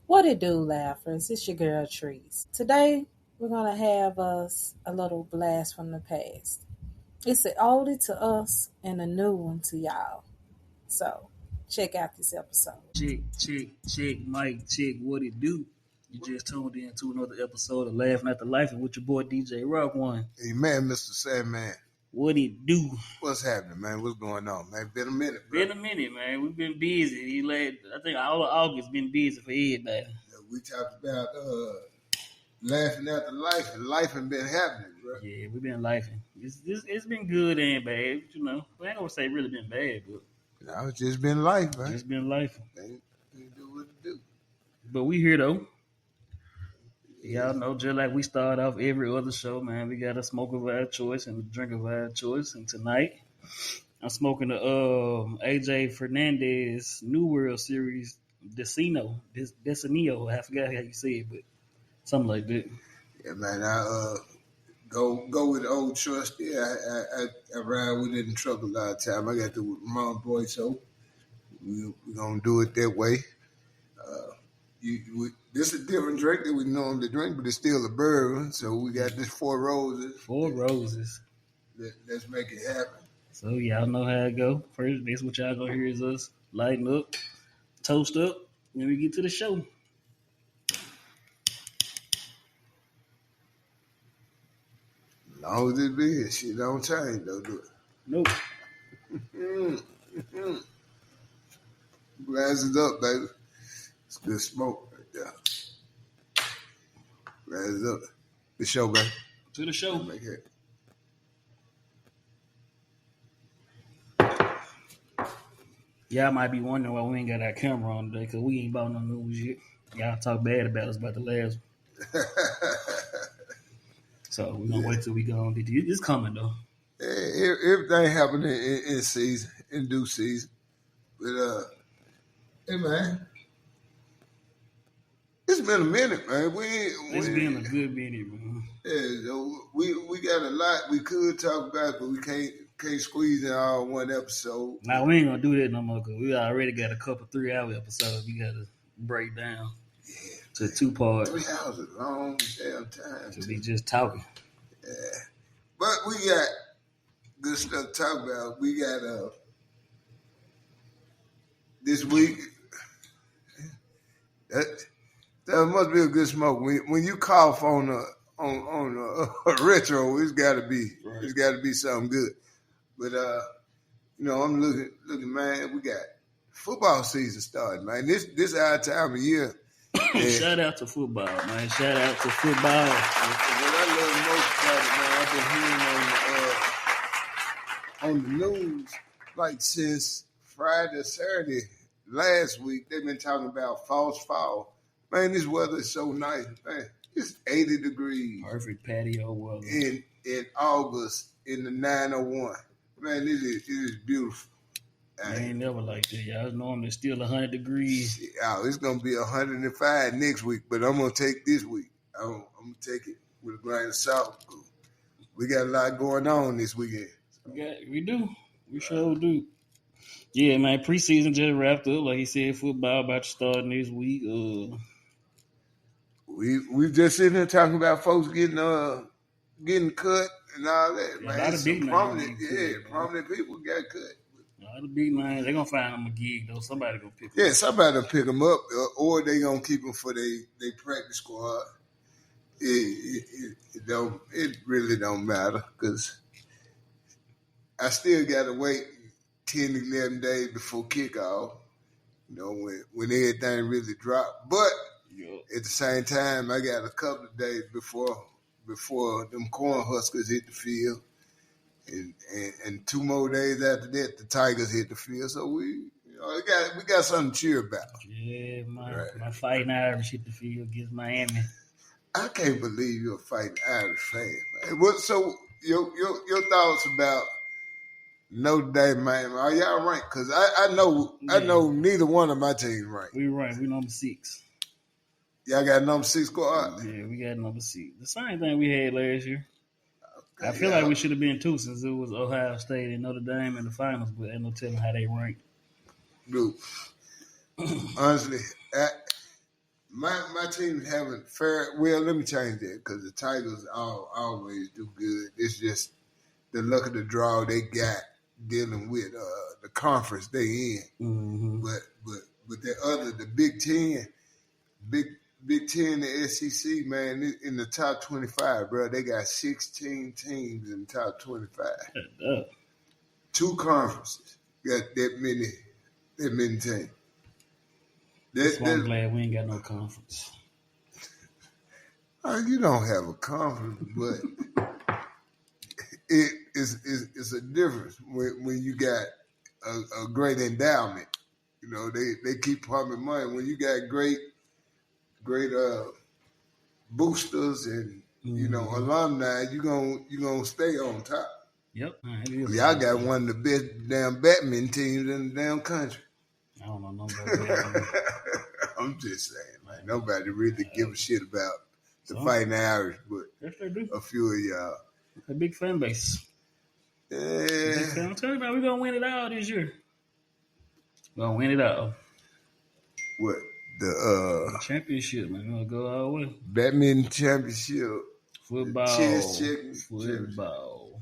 What it do, laughers? It's your girl Trees. Today we're gonna have us a little blast from the past. It's an oldie to us and a new one to y'all. So check out this episode. Check, check, check, Mike, check, what it do? You just tuned in to another episode of Laughing at the Life and with your boy DJ Rock One. Amen, Mr. Sandman. What it do? What's happening, man? What's going on, man? Been a minute, bro. Been a minute, man. We've been busy. I think all of August been busy for everybody. We talked about laughing at the life, and life has been happening, bro. Yeah, we've been laughing. It's been good and bad, you know. I ain't gonna say really been bad, but No, it's just been life, man. it's been life. They do what it do. But we here though. Y'all know, just like we start off every other show, man, we got a smoke of our choice and a drink of our choice. And tonight, I'm smoking the AJ Fernandez New World Series Decino. I forgot how you say it, but something like that. Yeah, man. I go with the old trusty. I ride with it in trouble a lot of time. I got the Ramon boy, so we gonna do it that way. This is a different drink that we normally drink, but it's still a bourbon. So we got this Four Roses. Four Roses. Let's make it happen. So y'all know how it go. First, this what y'all gonna hear is us lighten up, toast up, then we get to the show. As long as it be, shit don't change, though, do it. Nope. Glasses up, baby. It's good smoke right there. Glasses up. The show, baby. To the show. Make it. Y'all might be wondering why we ain't got our camera on today, because we ain't bought no news yet. Y'all talk bad about us about the last one. So we're going to wait till we go on. It's coming, though. Everything happening in season, in due season. But, hey, man. It's been a minute, man. It's been a good minute, man. Yeah, we got a lot we could talk about, but we can't squeeze in all one episode. Now, we ain't going to do that no more, because we already got a couple 3-hour episodes we got to break down to 2 parts. 3 hours is a long damn time. To be just talking. Yeah. But we got good stuff to talk about. We got this week. That must be a good smoke. When you cough on a retro, it's got to be Right. It's got to be something good. But I'm looking, man. We got football season starting, man. This our time of year. Shout out to football, man. Shout out to football. What I love most about it, man, I've been hearing on the news like since Friday, Saturday last week. They've been talking about false fall. Man, this weather is so nice, man. It's 80 degrees Perfect patio weather. in August in the 901. Man, it is beautiful. I ain't never like that, y'all. It's normally still 100 degrees. It's gonna be 105 next week, but I'm gonna take this week. I'm gonna take it with a grain of salt. We got a lot going on this weekend. We do. We sure do. Yeah, man. Preseason just wrapped up. Like he said, football about to start next week. We just sitting here talking about folks getting cut and all that. Yeah, man, a lot of big prominent people got cut. A lot of big names, they gonna find them a gig though. Somebody gonna pick them. Yeah, somebody will pick them up, or they gonna keep them for they practice squad. It really don't matter because I still got to wait 10, 11 days before kickoff. When everything really dropped. But at the same time, I got a couple of days before them Cornhuskers hit the field, and 2 more days after that, the Tigers hit the field. So we got something to cheer about. Yeah, my Fighting Irish hit the field against Miami. I can't believe you're a Fighting Irish fan, man. So your thoughts about Notre Dame, man? Are y'all ranked? Because I know neither one of my teams ranked. We ranked. We number 6. Y'all got number 6 squad? Yeah, we got number 6. The same thing we had last year. Okay, I feel like we should have been 2 since it was Ohio State and Notre Dame in the finals, but ain't no telling how they ranked. Dude, honestly, My teams haven't fared well. Let me change that because the Tigers always do good. It's just the luck of the draw they got dealing with the conference they in. Mm-hmm. But the Big Ten, Big Ten, the SEC, man, in the top 25, bro, they got 16 teams in the top 25. Two conferences got that many teams. That's why I'm glad we ain't got no conference. You don't have a conference, but it's a difference when you got a great endowment. You know, they keep pumping money. When you got great boosters and alumni, you gonna stay on top. Yep. Y'all got one of the best damn badminton teams in the damn country. I don't know nobody. I'm just saying, like nobody really give a shit about the Fighting Irish, but yes, they do. A few of y'all. A big fan base. Yeah. I'm telling you, man, we're gonna win it all this year. We're gonna win it all. What? The championship, man. We're gonna go all the way. Badminton championship. Football. Chess football.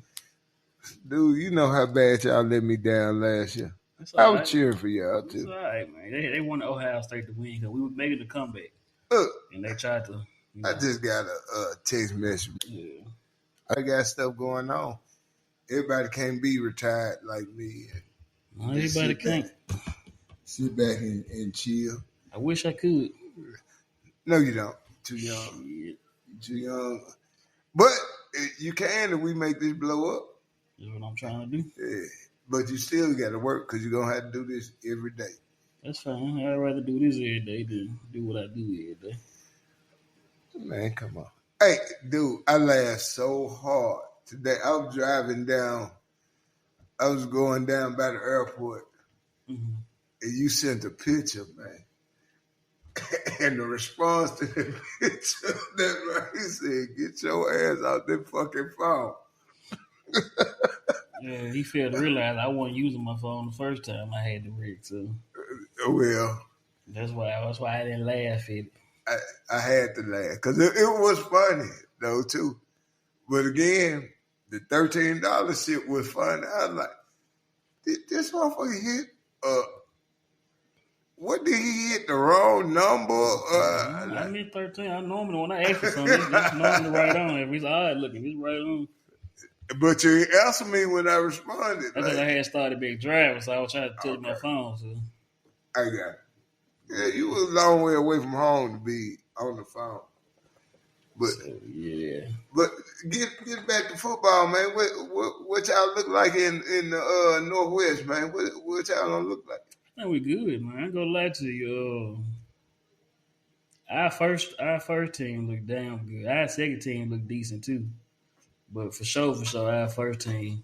Dude, you know how bad y'all let me down last year. I was cheering for y'all, too. It's all right, man. They wanted Ohio State to win because we were making the comeback. And they tried to. I just got a text message. Yeah. I got stuff going on. Everybody can't be retired like me. Everybody can't. Sit back and chill. I wish I could. No, you don't. Too young. Shit. Too young. But you can if we make this blow up. That's what I'm trying to do. Yeah. But you still got to work because you're going to have to do this every day. That's fine. I'd rather do this every day than do what I do every day. Man, come on. Hey, dude, I laughed so hard today. I was driving down. I was going down by the airport. Mm-hmm. And you sent a picture, man. And the response to the picture, that man, he said, get your ass out that fucking phone. Yeah, he failed to realize I wasn't using my phone the first time I had the rig, so. Well. That's why I didn't laugh at it. I had to laugh because it was funny, though, too. But again, the $13 shit was funny. I was like, did this motherfucker hit what did he hit? The wrong number? I mean 13. I normally, when I ask for something, it's normally right on. If it's odd looking, it's right on. But you answered me when I responded. That's because I had started being driving, so I was trying to touch my phone. So. I got it. Yeah, you was a long way away from home to be on the phone. But so, yeah. But get back to football, man. What y'all look like in the Northwest, man? What y'all gonna look like? I think we good, man. I ain't gonna lie to you. Our first team looked damn good. Our second team looked decent too. But for sure, our first team.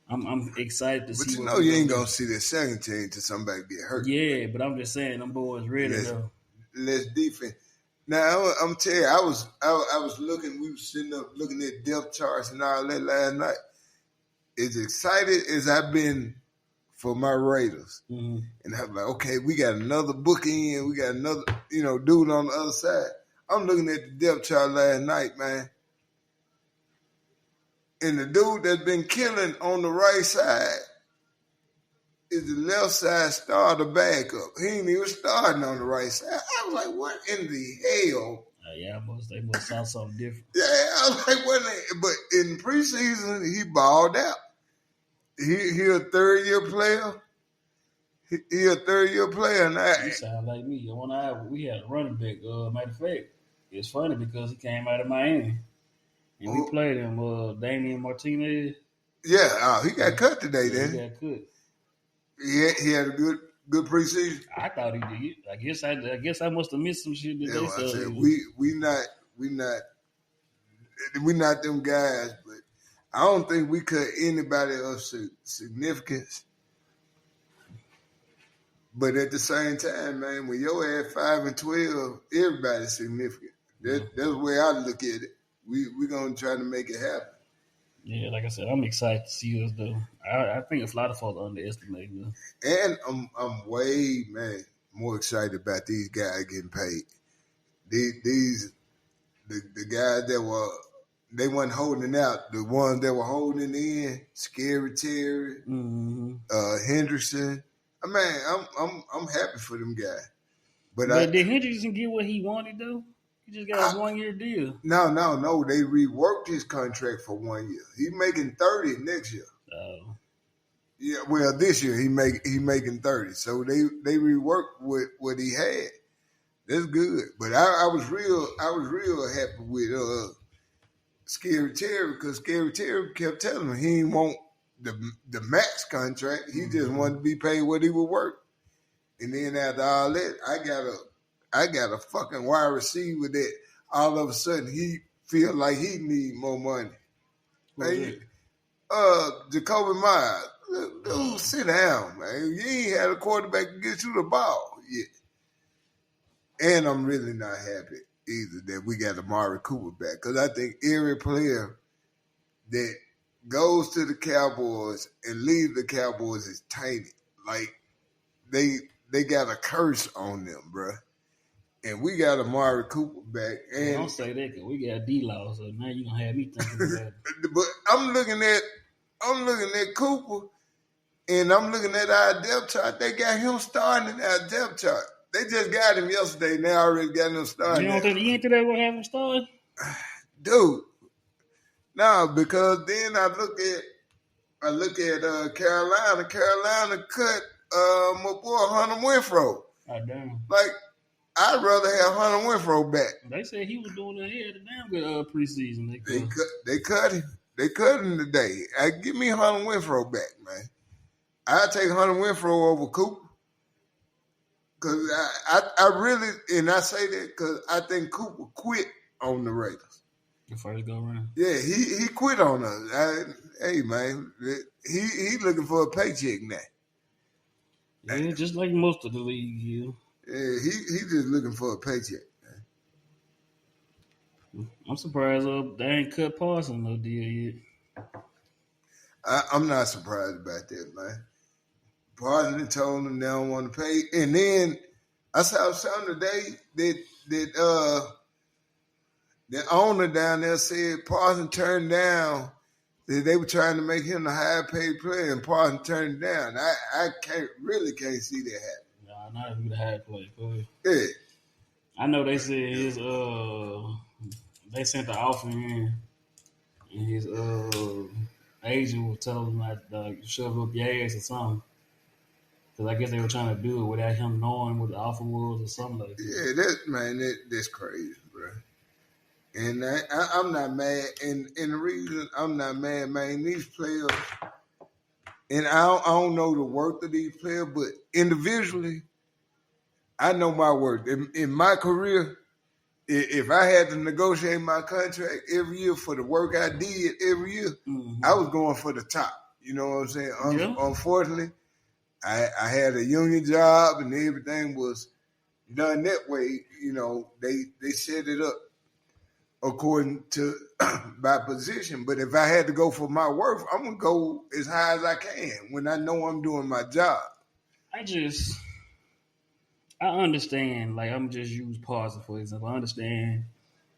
I'm excited to see. But you know you ain't gonna see the second team till somebody get hurt. Yeah, but I'm just saying them boys ready though. Less defense. Now I'm telling you, I was looking. We were sitting up looking at depth charts and all that last night. As excited as I've been for my Raiders, and I'm like, okay, we got another bookie in. We got another, dude on the other side. I'm looking at the depth chart last night, man. And the dude that's been killing on the right side is the left side starter backup. He ain't even starting on the right side. I was like, what in the hell? Yeah, they must saw something different. Yeah, I was like, what? But in preseason, he balled out. He a third-year player. He a third-year player now. You sound like me. We had a running back. Matter of fact, it's funny because he came out of Miami. And we played him, Damian Martinez. Yeah, he got cut today. Then he got cut. He had a good preseason. I thought he did. I guess I must have missed some shit today. I said, we not them guys, but I don't think we cut anybody of significance. But at the same time, man, when you're at 5-12, everybody's significant. That's the way I look at it. We're gonna try to make it happen. Yeah, like I said, I'm excited to see us though. I think a lot of folks underestimate us. And I'm way, man. more excited about these guys getting paid. The guys that they weren't holding out. The ones that were holding in, Scary Terry, Henderson. I mean, I'm happy for them guys. But did Henderson get what he wanted though? He just got a 1 year deal. No. They reworked his contract for 1 year. He's making 30 next year. Oh. Yeah, well, this year he making 30. So they reworked what he had. That's good. But I was real happy with Scary Terry because Scary Terry kept telling him he didn't want the max contract. He just wanted to be paid what he would work. And then after all that, I got a fucking wide receiver that all of a sudden he feel like he need more money. Jacoby Myers. Dude, sit down, man. You ain't had a quarterback to get you the ball yet. And I'm really not happy either that we got Amari Cooper back because I think every player that goes to the Cowboys and leaves the Cowboys is tainted. Like, they got a curse on them, bro. And we got Amari Cooper back. And don't say that because we got D-Law, so now you're going to have me thinking about it. But I'm looking at Cooper, and I'm looking at our depth chart. They got him starting in our depth chart. They just got him yesterday. They already got him starting. You don't think they will have him started? Dude. No, because then I look at Carolina. Carolina cut my boy Hunter Renfrow. Oh, damn. Like, I'd rather have Hunter Renfrow back. They said he was doing it. He had a damn good preseason. They cut him. They cut him today. Give me Hunter Renfrow back, man. I'd take Hunter Renfrow over Cooper. Because I really, and I say that because I think Cooper quit on the Raiders. The first go around? Yeah, he quit on us. Hey, man, he looking for a paycheck now. Yeah, just like most of the league, yeah. Yeah, he just looking for a paycheck. I'm surprised they ain't cut Parsons no deal yet. I'm not surprised about that, man. Parsons told them they don't want to pay, and then I saw something today that the owner down there said Parsons turned down. That they were trying to make him the high paid player, and Parsons turned down. I can't see that happen. Nah, not who the high paid player. Yeah. I know they said his they sent the offer in, and his agent was telling him like shove up your ass or something. Because I guess they were trying to do it without him knowing what the offer was or something like that. Yeah, that's crazy, bro. And I'm not mad. And the reason I'm not mad, man, these players, and I don't know the worth of these players, but individually, I know my worth. In my career, if I had to negotiate my contract every year for the work I did every year, I was going for the top. You know what I'm saying? Unfortunately, I had a union job and everything was done that way. You know, they set it up according to my position. But if I had to go for my worth, I'm going to go as high as I can when I know I'm doing my job. I understand, like I'm just use Parsons for example. I understand,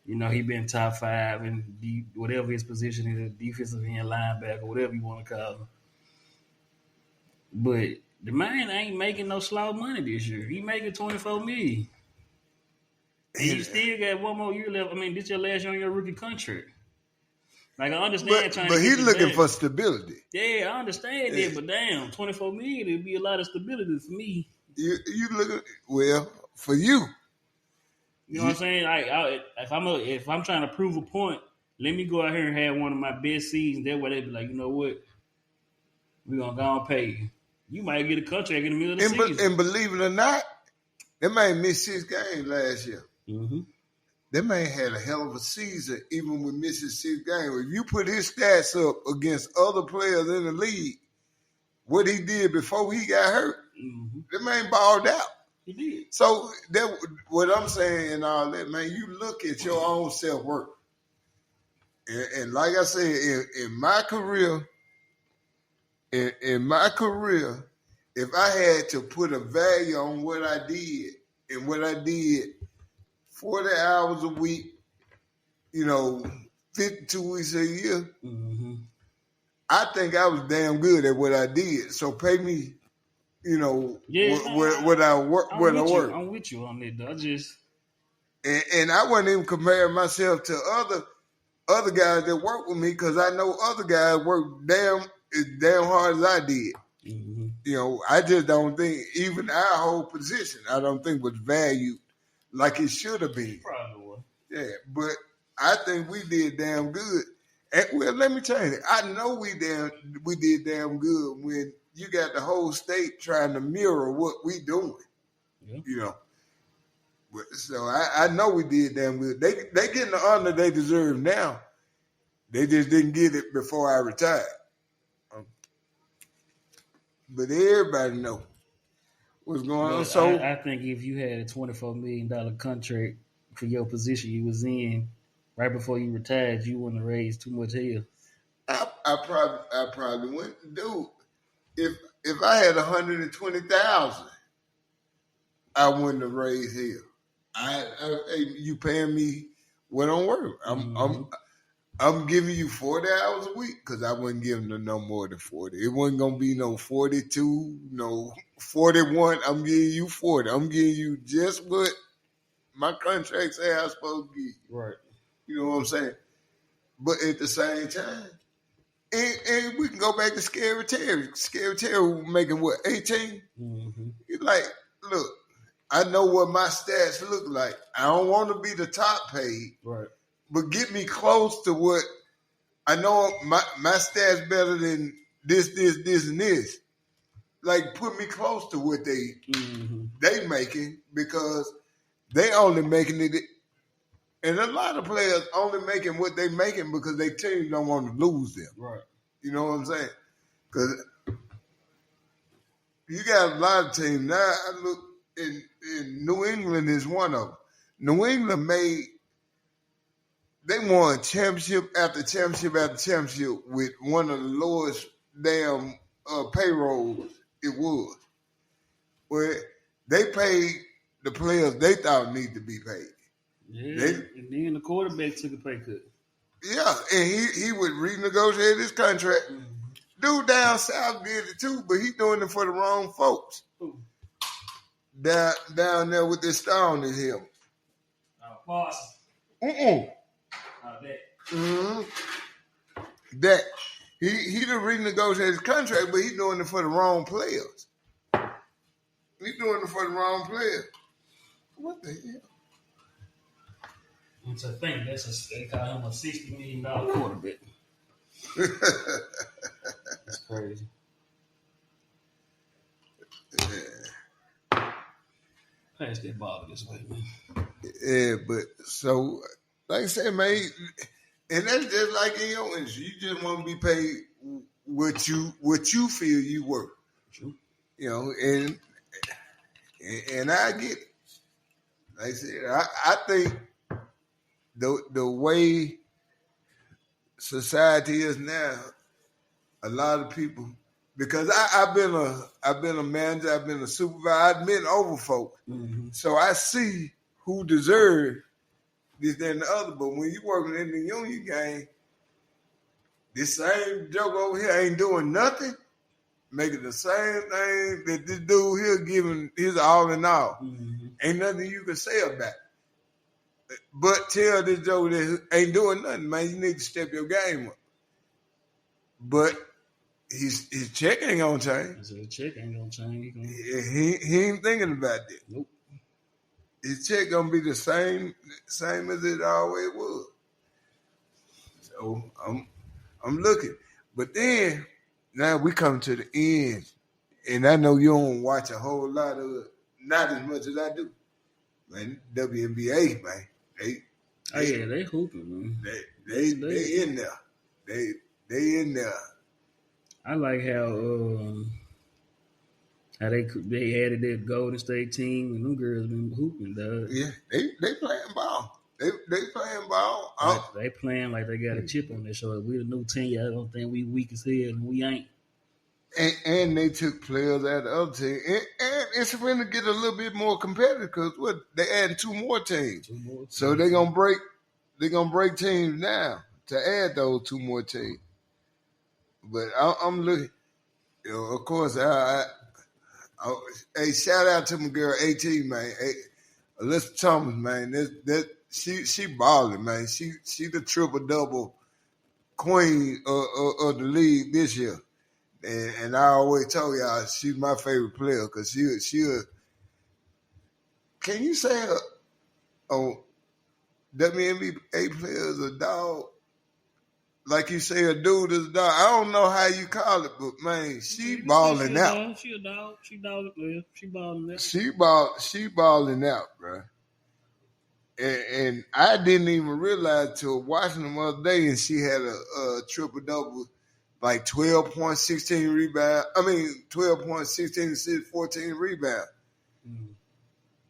you know, he been top 5 in whatever his position is, defensive end, linebacker, whatever you want to call him. But the man ain't making no slow money this year. He making $24 million. And you still got 1 more year left. I mean, this your last year on your rookie contract. Like I understand but he's looking for stability. Yeah, I understand that, but damn, $24 million it'd be a lot of stability for me. You looking well for you. You know what I'm saying? Like if I'm trying to prove a point, let me go out here and have one of my best seasons. That way they be like, you know what? We're gonna go and pay you. You might get a contract in the middle of the season. And believe it or not, they might miss 6 games last year. Mm-hmm. They may have had a hell of a season even with missing 6 games. If you put his stats up against other players in the league, what he did before he got hurt, the man balled out. He did. So that what I'm saying and all that, man, you look at your own self-worth. And like I said, in my career, if I had to put a value on what I did and what I did 40 hours a week, 52 weeks a year, I think I was damn good at what I did. So pay me, what I work. I'm with you on that, though. And I wasn't even comparing myself to other guys that work with me because I know other guys work as damn hard as I did. I just don't think even our whole position, I don't think was valued like it should have been. Probably was. Yeah, but I think we did damn good. And, well, let me tell you, I know we did damn good when you got the whole state trying to mirror what we doing. Yeah. So I know we did damn good. They getting the honor they deserve now. They just didn't get it before I retired. But everybody know what's going on. So I think if you had a $24 million contract for your position you was in right before you retired, you wouldn't have raised too much hell. I probably wouldn't. Dude, if I had 120,000, I wouldn't have raised hell. You paying me what I'm worth. I'm giving you 40 hours a week because I wouldn't give them no more than 40. It wasn't going to be no 42, no 41. I'm giving you 40. I'm giving you just what my contract say I'm supposed to give you. Right. You know what I'm saying? But at the same time, and we can go back to Scary Terry. Scary Terry making what, 18? He's like, look, I know what my stats look like. I don't want to be the top paid. Right. But get me close to what I know my stats better than this, and this. Like put me close to what they making because they only making it, and a lot of players only making what they making because their team don't want to lose them. Right. You know what I'm saying? Because you got a lot of teams now. I look in New England is one of them. New England they won championship after championship after championship with one of the lowest damn payrolls it was. Where they paid the players they thought needed to be paid. Yeah, and then the quarterback took a pay cut. Yeah, and he would renegotiate his contract. Dude down south did it too, but he doing it for the wrong folks. Down there with this star on his hill. Boston. That he done renegotiated his contract, but he doing it for the wrong players. He doing it for the wrong players. What the hell? And to think they call him a $60 million quarterback. That's crazy. Yeah. Pass that ball this way, man. Yeah, but so like I said, man, and that's just like in your industry. You just want to be paid what you feel you worth. True. And I get it. Like I said, I think the way society is now, a lot of people, because I've been a manager, I've been a supervisor, I've been over folk, so I see who deserve this, that, and the other. But when you working in the union game, this same joke over here ain't doing nothing, making the same thing that this dude here giving his all in all. Ain't nothing you can say about it. But tell this joke that ain't doing nothing, man. You need to step your game up. But his check ain't gonna change. His check ain't gonna change. He ain't thinking about that. Nope. His check gonna be the same as it always was. So I'm looking. But then now we come to the end, and I know you don't watch a whole lot of it, not as much as I do. Man, WNBA, man. They hooping, man. They in there. They in there. I like how they added that Golden State team and them girls been hooping, dog. Yeah, they playing ball. They playing ball. They playing like they got a chip on their shoulder. We the new team. I don't think we weak as hell, and we ain't. And they took players out of the other team. And it's going to get a little bit more competitive because they adding 2 more teams. So they're gonna break teams now to add those 2 more teams. But I'm looking, of course, hey, shout out to my girl AT, man. Hey, Alyssa Thomas, man. She balling, man. She the triple-double queen of the league this year. And I always told y'all she's my favorite player because she'll. Can you say WNBA player is a dog? Like you say, a dude is a dog. I don't know how you call it, but man, she balling out. She a dog. She dog player. She balling out. She balling out, bro. And I didn't even realize till watching them the other day, and she had a triple-double. Like 12 points, 16 rebounds. 12 points, 16 assists, 14 rebounds. Mm-hmm.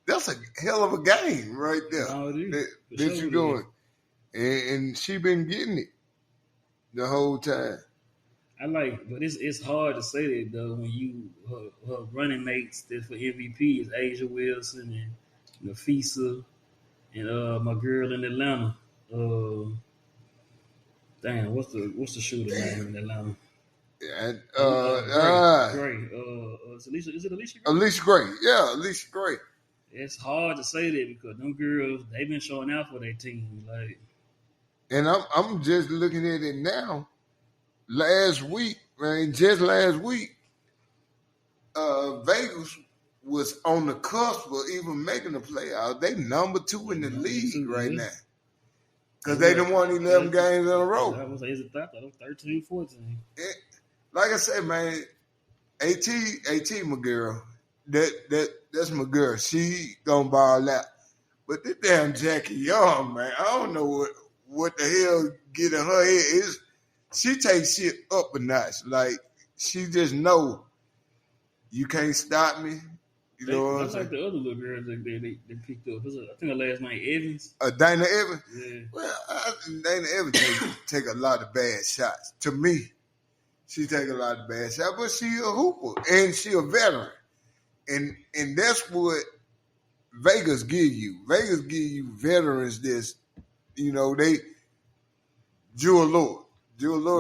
That's a hell of a game right there. That you're doing. And she been getting it the whole time. But it's hard to say that though when her running mates that for MVP is Asia Wilson and Nafisa and my girl in Atlanta. Damn, what's the shooter name in Atlanta? Gray. Is it Alicia Gray? Alicia Gray. Yeah, Alicia Gray. It's hard to say that because them girls, they've been showing out for their team. And I'm just looking at it now. Last week, Vegas was on the cusp of even making the playoffs. They number 2 in the league right now. Because they done won 11 games in a row. I was 13, 14. Like I said, man, AT, my girl. That's my girl. She gonna ball out. But this damn Jackie Young, man, I don't know what the hell get in her head. She takes shit up a notch. Like, she just know you can't stop me. You know what I'm saying? Like the other little girls that they picked up. I think her last name Evans. Dana Evans? Yeah. Well, Dana Evans take a lot of bad shots. To me, she take a lot of bad shots. But she a hooper. And she a veteran. And that's what Vegas give you. Vegas give you veterans this, they Jewel Lord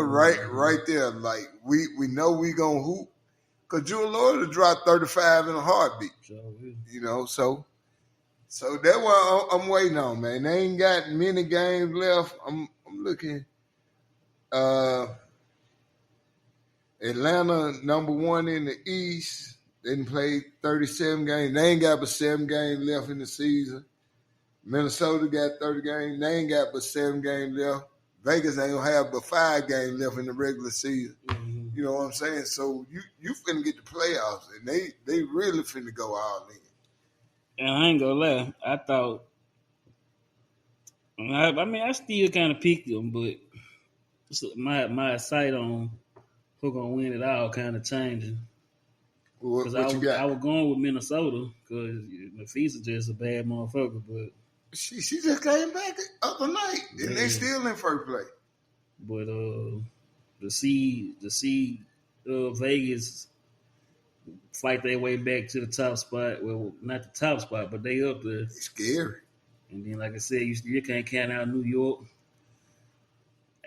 right there. Like, we know we gonna hoop. Because Jewel Lord will drop 35 in a heartbeat. Sure. So that's what I'm waiting on, man. They ain't got many games left. I'm looking. Atlanta, number 1 in the East. They done played 37 games. They ain't got but 7 games left in the season. Minnesota got 30 games. They ain't got but 7 games left. Vegas ain't gonna have but 5 games left in the regular season. Mm-hmm. You know what I'm saying? So you finna get the playoffs, and they really finna go all in. And I ain't gonna lie, I thought. I still kind of picked them, but my sight on who gonna win it all kind of changing. What you got? I was going with Minnesota because Nafisa just a bad motherfucker, but she just came back the other night, and they still in first place. But to see Vegas fight their way back to the top spot. Well, not the top spot, but they up there. It's scary. And then, like I said, you can't count out New York.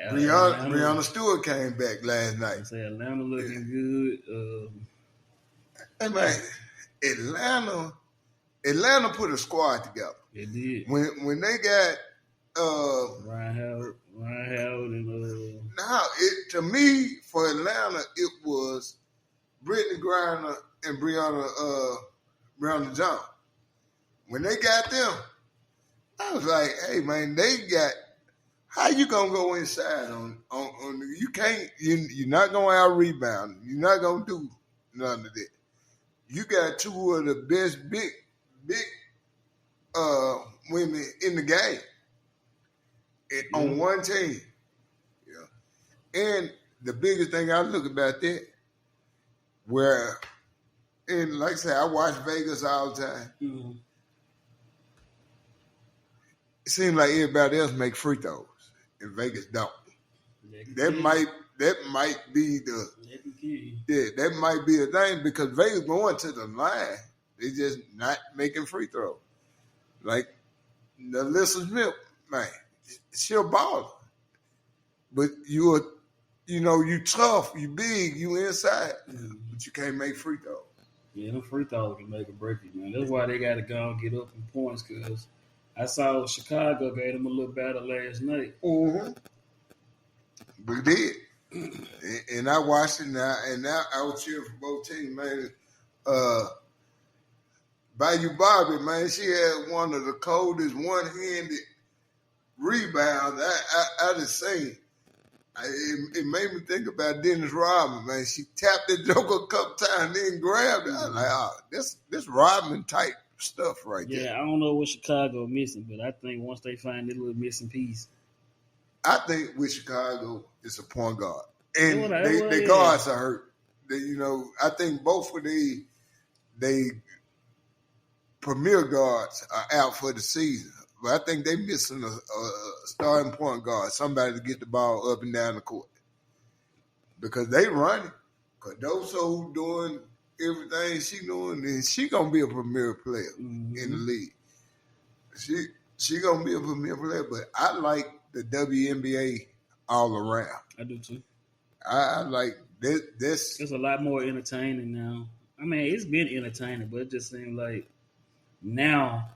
Breanna Stewart came back last night. I say Atlanta looking good. Hey man, Atlanta put a squad together. They did. When they got Ryan Howard and to me, for Atlanta, it was Brittany Griner and Brianna Jones. When they got them, I was like, hey man, they got. How you gonna go inside on you can't you're not gonna out rebound. You're not gonna do none of that. You got 2 of the best big women in the game on one team. Yeah. And the biggest thing I look about that, and like I said, I watch Vegas all the time. Mm-hmm. It seems like everybody else make free throws, and Vegas don't. That that might be that might be a thing because Vegas going to the line. They just not making free throws. Like Alyssa Smith, man, she a baller. But you tough, you big, you inside, but you can't make free throws. Yeah, them free throws can make or break you, man. That's why they got to go and get up in points because I saw Chicago gave them a little battle last night. Mm-hmm. We did. And I watched it now, and now I was cheering for both teams, man. Bayou Bobby, man, she had one of the coldest one-handed rebounds I just seen. It made me think about Dennis Rodman, man. She tapped the joker a couple times, then grabbed it. I was like, this Rodman type stuff right there. Yeah, I don't know what Chicago missing, but I think once they find that little missing piece. I think with Chicago, it's a point guard. And their guards are hurt. I think both of they premier guards are out for the season. But I think they missing a starting point guard, somebody to get the ball up and down the court. Because they running. Cardoso doing everything she doing, and she going to be a premier player in the league. She going to be a premier player, but I like the WNBA all around. I do too. I like this. It's a lot more entertaining now. I mean, it's been entertaining, but it just seems like now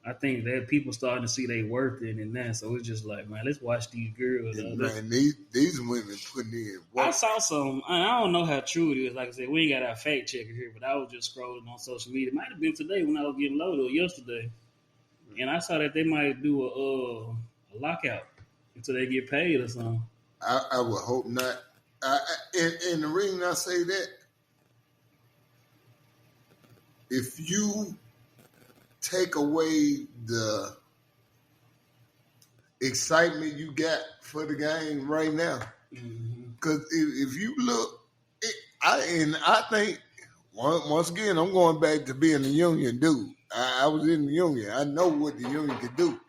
I think that people starting to see they worth it and that. So it's just like, man, let's watch these girls. Man, these women putting in work. I saw some, I don't know how true it is. Like I said, we ain't got our fact checker here, but I was just scrolling on social media. It might have been today when I was getting loaded or yesterday. And I saw that they might do a lockout until they get paid or something. I would hope not. And the reason I say that, if you take away the excitement you got for the game right now, because if you look, I think once again I'm going back to being a union dude. I was in the union. I know what the union could do.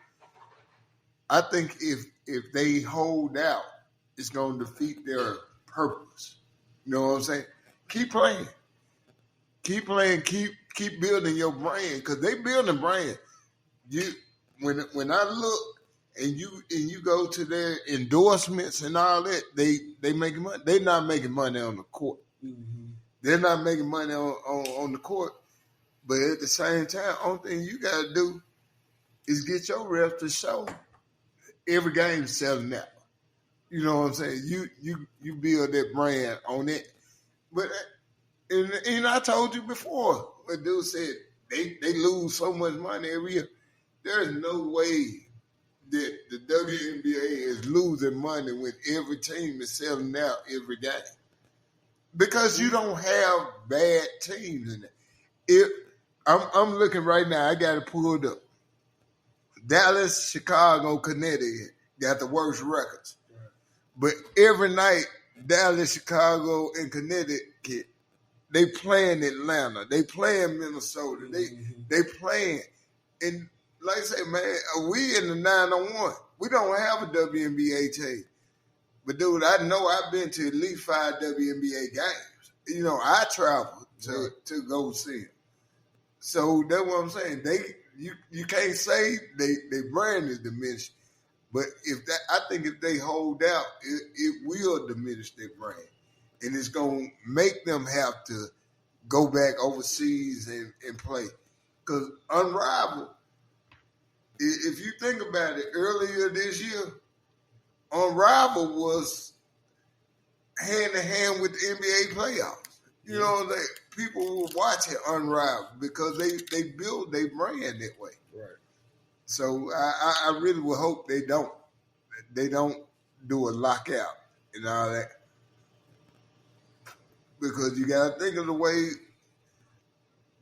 I think if they hold out, it's going to defeat their purpose. You know what I'm saying? Keep playing. Keep playing. Keep building your brand because they building brand. When I look and you go to their endorsements and all that, they making money. They're not making money on the court. They're not making money on the court. But at the same time, only thing you got to do is get your reps to show every game selling out. You know what I'm saying? You build that brand on it. But and I told you before, what dude said, they lose so much money every year. There's no way that the WNBA is losing money when every team is selling out every game. Because you don't have bad teams in it. I'm looking right now, I got it pulled up. Dallas, Chicago, Connecticut got the worst records. But every night, Dallas, Chicago, and Connecticut, they play in Atlanta. They play in Minnesota. They playing. And like I say, man, we in the 901. We don't have a WNBA team. But, dude, I know I've been to at least 5 WNBA games. You know, I travel to go see them. So that's what I'm saying. You can't say they brand is diminished. But I think if they hold out, it will diminish their brand. And it's going to make them have to go back overseas and play. Because Unrivaled, if you think about it, earlier this year, Unrivaled was hand-in-hand with the NBA playoffs. You know, people were watching Unrivaled because they build their brand that way. Right. So I really would hope they don't do a lockout and all that. Because you got to think of the way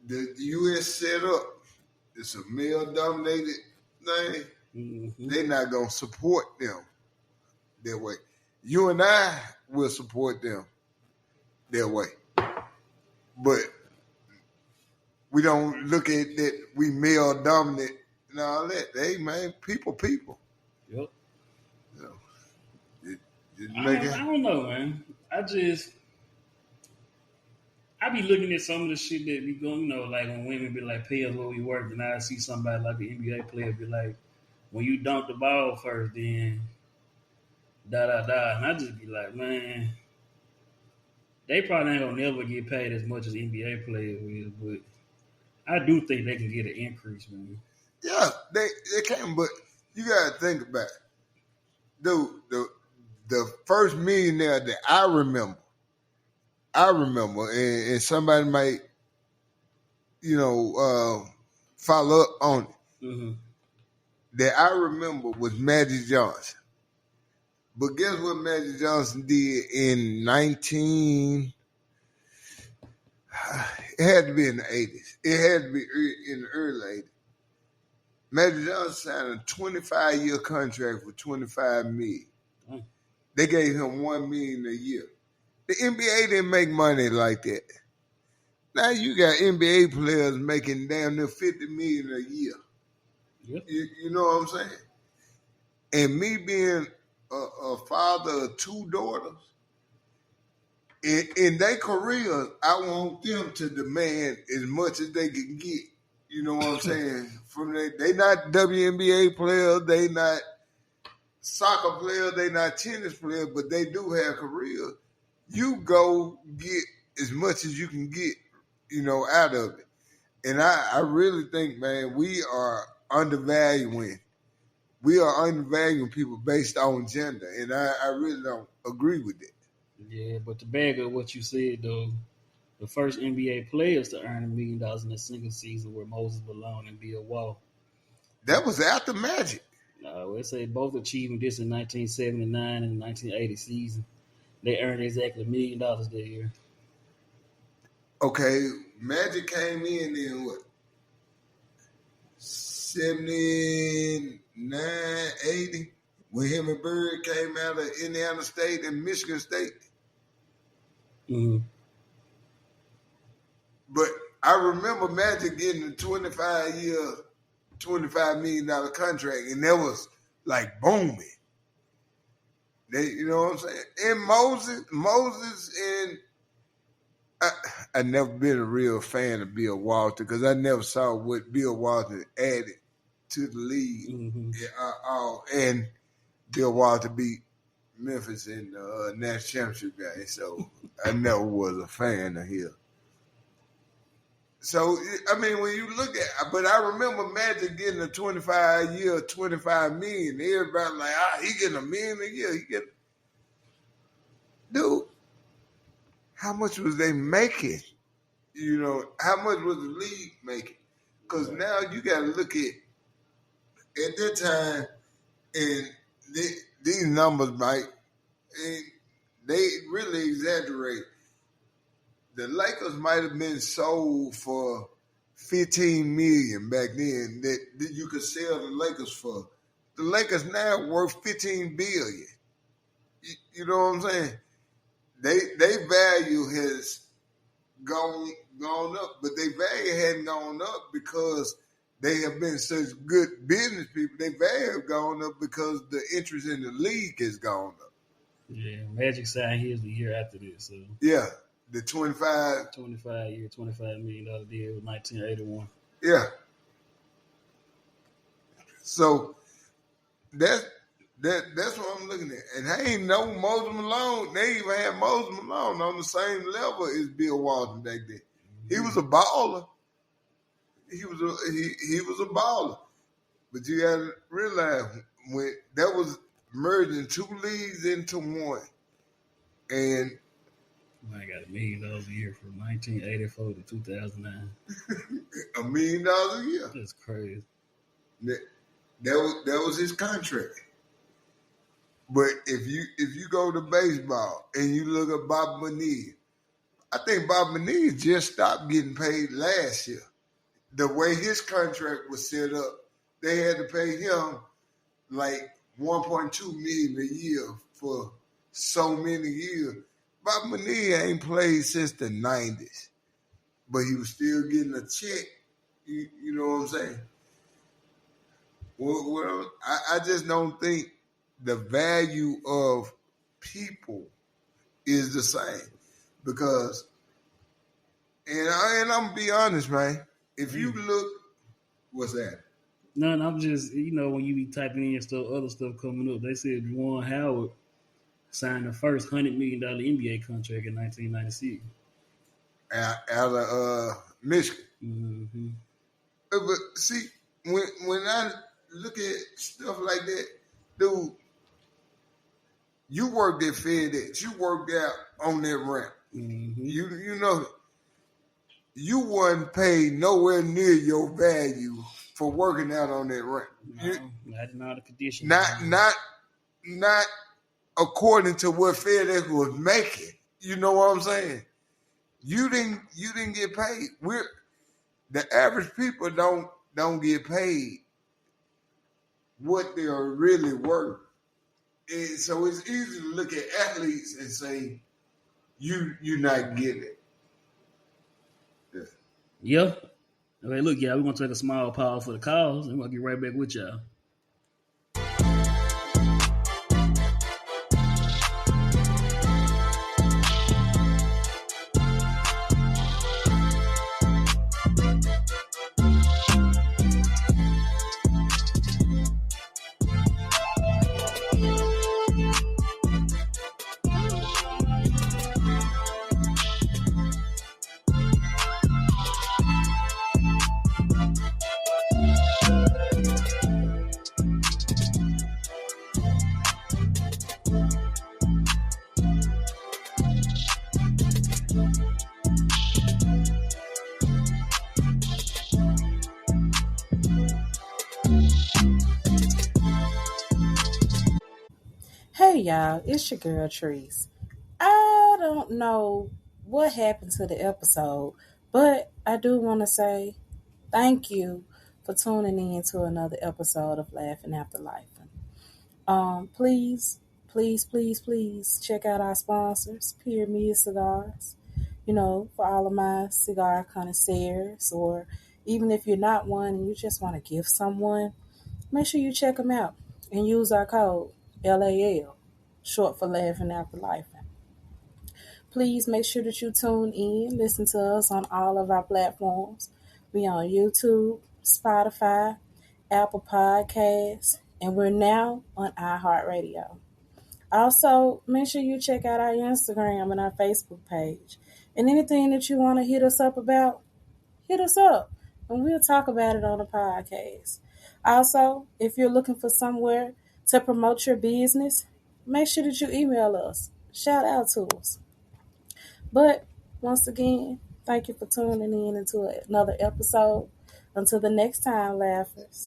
the U.S. set up. It's a male-dominated thing. They're not going to support them that way. You and I will support them that way. But we don't look at that we male-dominant and all that. Hey, man, people. Yep. I don't know, man. I be looking at some of the shit that be going, like when women be like, pay us what we work, and I see somebody like an NBA player be like, when you dunk the ball first, then da da da, and I just be like, man, they probably ain't gonna never get paid as much as NBA players will, but I do think they can get an increase, man. Yeah, they can, but you gotta think about it. Dude, the first millionaire that I remember, and somebody might, follow up on it. Mm-hmm. That I remember was Magic Johnson. But guess what Magic Johnson did in 19? It had to be in the 80s. It had to be in the early 80s. Magic Johnson signed a 25-year contract for $25 million. Mm. They gave him $1 million a year. The NBA didn't make money like that. Now you got NBA players making damn near $50 million a year. Yep. You know what I'm saying? And me being a father of two daughters, in their careers, I want them to demand as much as they can get. You know what I'm saying? They not WNBA players, they not soccer players, they not tennis players, but they do have careers. You go get as much as you can get, out of it. And I really think, man, we are undervaluing people based on gender, and I really don't agree with it. Yeah, but to bag up what you said though, the first NBA players to earn $1 million in a single season were Moses Malone and Bill Wall. That was after Magic. They say both achieving this in 1979 and 1980 season. They earned exactly $1 million that year. Okay, Magic came in what? 79, 80, when him and Bird came out of Indiana State and Michigan State. Mm-hmm. But I remember Magic getting a 25-year, $25 million contract, and that was like booming. You know what I'm saying? And Moses and I never been a real fan of Bill Walton because I never saw what Bill Walton added to the league. Mm-hmm. And Bill Walton beat Memphis in the national championship game, so I never was a fan of him. So, I mean, when you look at, but I remember Magic getting a 25-year, $25 million. Everybody like, he getting $1 million a year. Dude, how much was they making? How much was the league making? Because now you got to look at that time, and these numbers, Mike, and they really exaggerate. The Lakers might have been sold for $15 million back then that you could sell the Lakers for. The Lakers now worth $15 billion. You know what I'm saying? They value has gone up, but their value hadn't gone up because they have been such good business people. Their value have gone up because the interest in the league has gone up. Yeah, Magic signed his the year after this. So yeah, the 25 year, $25 million deal with 1981. Yeah. So that's what I'm looking at. And they ain't no Moses Malone. They even had Moses Malone on the same level as Bill Walton back then. He was a baller. He was a baller. But you gotta realize when that was merging two leagues into one. And I got $1 million a year from 1984 to 2009. $1 million a year. That's crazy. That was his contract. But if you go to baseball and you look at Bob Bonilla, I think Bob Bonilla just stopped getting paid last year. The way his contract was set up, they had to pay him like $1.2 million a year for so many years. Bob Bonilla ain't played since the 90s, but he was still getting a check. You know what I'm saying? Well, I just don't think the value of people is the same. Because, and I'm gonna be honest, man. If you look, what's that? None. I'm just when you be typing in stuff, other stuff coming up. They said Juwan Howard signed the first $100 million NBA contract in 1996. Out of Michigan. Mm-hmm. But see, when I look at stuff like that, dude, you worked at FedEx, you worked out on that ramp. Mm-hmm. You know, you wasn't paid nowhere near your value for working out on that ramp. Not the conditions. Not according to what FedEx was making. You know what I'm saying? You didn't get paid. The average people don't get paid what they are really worth. And so it's easy to look at athletes and say you're not getting it. Yeah. Okay, look, y'all, we're gonna take a small pause for the calls, and we're gonna get right back with y'all. Hey y'all, it's your girl Trees. I don't know what happened to the episode, but I do want to say thank you for tuning in to another episode of Laughing After Life. Please check out our sponsors, Pyramid Cigars. For all of my cigar connoisseurs, or even if you're not one and you just want to gift someone, make sure you check them out and use our code LAL, short for Laughing After Life. Please make sure that you tune in, listen to us on all of our platforms. We on YouTube, Spotify, Apple Podcasts, and we're now on iHeartRadio. Also, make sure you check out our Instagram and our Facebook page. And anything that you want to hit us up about, hit us up, and we'll talk about it on the podcast. Also, if you're looking for somewhere to promote your business, make sure that you email us. Shout out to us. But once again, thank you for tuning in into another episode. Until the next time, laughers.